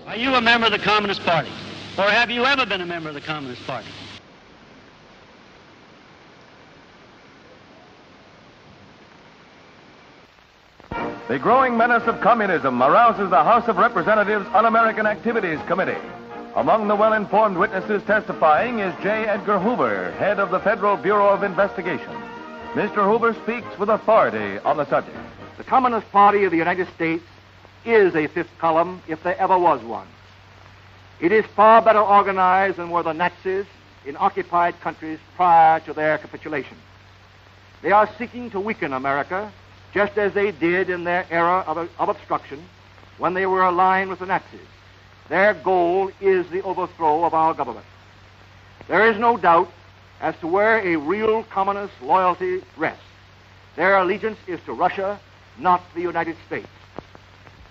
Are you a member of the Communist Party? Or have you ever been a member of the Communist Party? The growing menace of communism arouses the House of Representatives Un-American Activities Committee. Among the well-informed witnesses testifying is J. Edgar Hoover, head of the Federal Bureau of Investigation. Mr. Hoover speaks with authority on the subject. The Communist Party of the United States is a fifth column, if there ever was one. It is far better organized than were the Nazis in occupied countries prior to their capitulation. They are seeking to weaken America, just as they did in their era of obstruction when they were aligned with the Nazis. Their goal is the overthrow of our government. There is no doubt as to where a real communist loyalty rests. Their allegiance is to Russia, not the United States.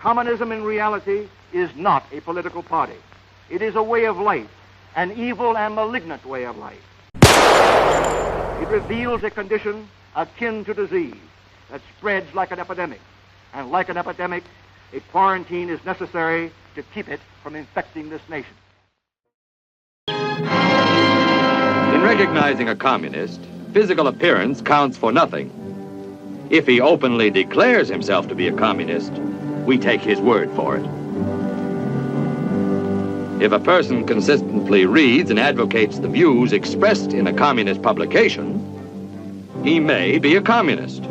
Communism in reality is not a political party. It is a way of life, an evil and malignant way of life. It reveals a condition akin to disease that spreads like an epidemic. And like an epidemic, a quarantine is necessary to keep it from infecting this nation. In recognizing a communist, physical appearance counts for nothing. If he openly declares himself to be a communist, we take his word for it. If a person consistently reads and advocates the views expressed in a communist publication, he may be a communist.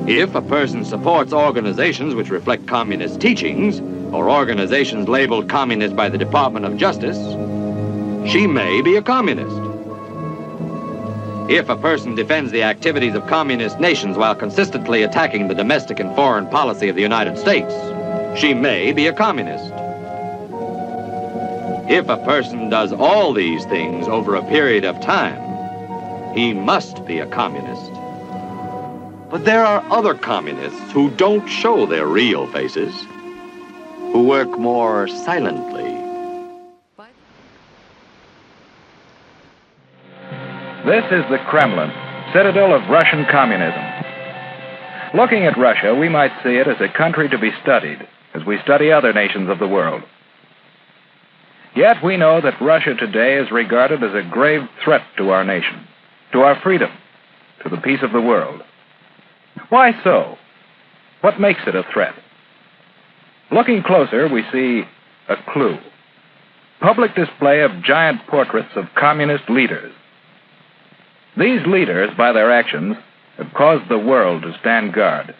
If a person supports organizations which reflect communist teachings, or organizations labeled communist by the Department of Justice, she may be a communist. If a person defends the activities of communist nations while consistently attacking the domestic and foreign policy of the United States, she may be a communist. If a person does all these things over a period of time, he must be a communist. But there are other communists who don't show their real faces, who work more silently. This is the Kremlin, citadel of Russian communism. Looking at Russia, we might see it as a country to be studied, as we study other nations of the world. Yet we know that Russia today is regarded as a grave threat to our nation, to our freedom, to the peace of the world. Why so? What makes it a threat? Looking closer, we see a clue. Public display of giant portraits of communist leaders. These leaders, by their actions, have caused the world to stand guard.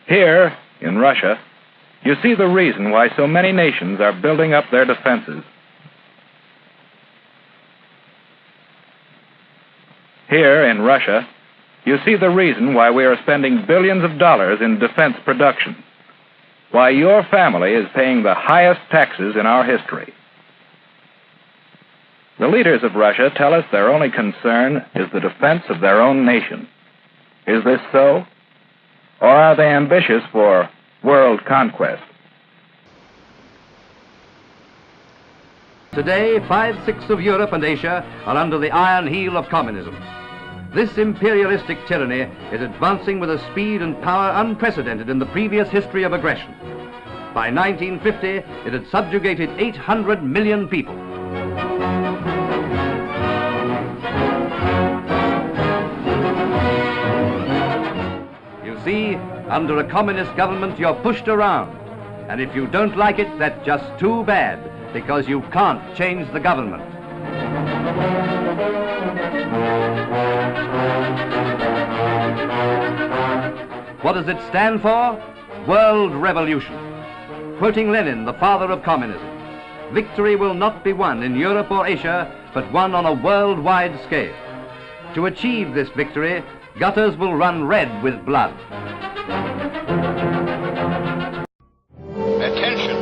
Here, in Russia, you see the reason why so many nations are building up their defenses. Here, in Russia, you see the reason why we are spending billions of dollars in defense production, why your family is paying the highest taxes in our history. The leaders of Russia tell us their only concern is the defense of their own nation. Is this so? Or are they ambitious for world conquest? Today, 5/6 of Europe and Asia are under the iron heel of communism. This imperialistic tyranny is advancing with a speed and power unprecedented in the previous history of aggression. By 1950, it had subjugated 800 million people. You see, under a communist government, you're pushed around. And if you don't like it, that's just too bad, because you can't change the government. What does it stand for? World revolution. Quoting Lenin, the father of communism, victory will not be won in Europe or Asia, but won on a worldwide scale. To achieve this victory, gutters will run red with blood. Attention,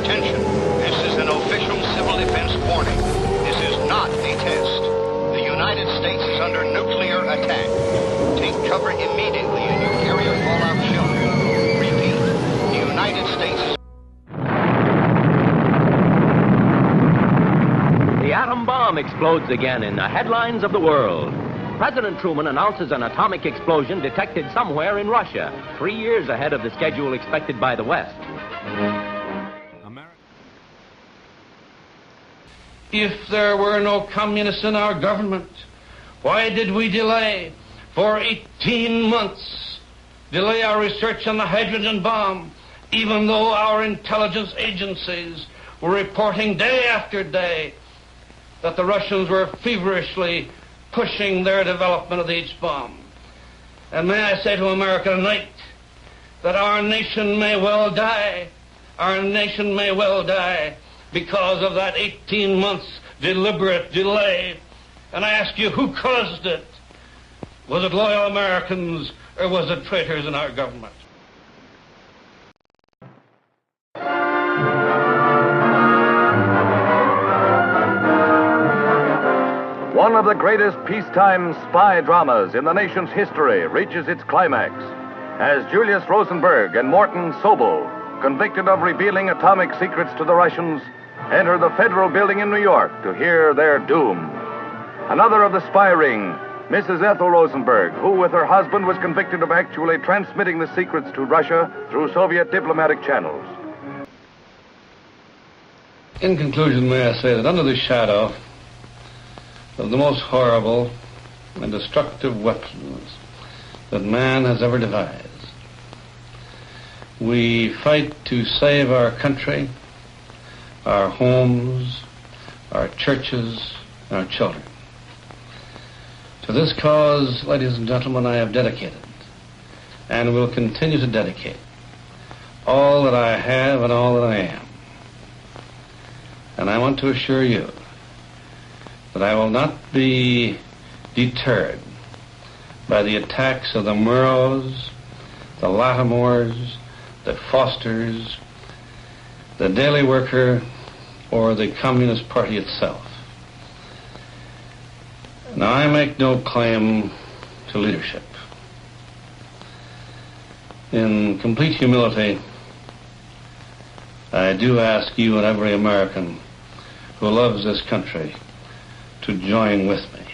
attention. This is an official civil defense warning. This is not a test. The United States is under nuclear attack. Take cover immediately in your area fallout shelter. Repeat, the United States is... The atom bomb explodes again in the headlines of the world. President Truman announces an atomic explosion detected somewhere in Russia, 3 years ahead of the schedule expected by the West. if there were no communists in our government? Why did we delay for 18 months, delay our research on the hydrogen bomb, even though our intelligence agencies were reporting day after day that the Russians were feverishly pushing their development of the H-bomb? And may I say to America tonight that our nation may well die. Our nation may well die because of that 18 months deliberate delay. And I ask you, who caused it? Was it loyal Americans or was it traitors in our government? One of the greatest peacetime spy dramas in the nation's history reaches its climax as Julius Rosenberg and Morton Sobel, convicted of revealing atomic secrets to the Russians, enter the federal building in New York to hear their doom. Another of the spy ring, Mrs. Ethel Rosenberg, who with her husband was convicted of actually transmitting the secrets to Russia through Soviet diplomatic channels. In conclusion, may I say that under the shadow of the most horrible and destructive weapons that man has ever devised, we fight to save our country, our homes, our churches, our children. To this cause, ladies and gentlemen, I have dedicated and will continue to dedicate all that I have and all that I am. And I want to assure you that I will not be deterred by the attacks of the Murrows, the Lattimores, the Fosters, the Daily Worker, or the Communist Party itself. Now, I make no claim to leadership. In complete humility, I do ask you and every American who loves this country to join with me.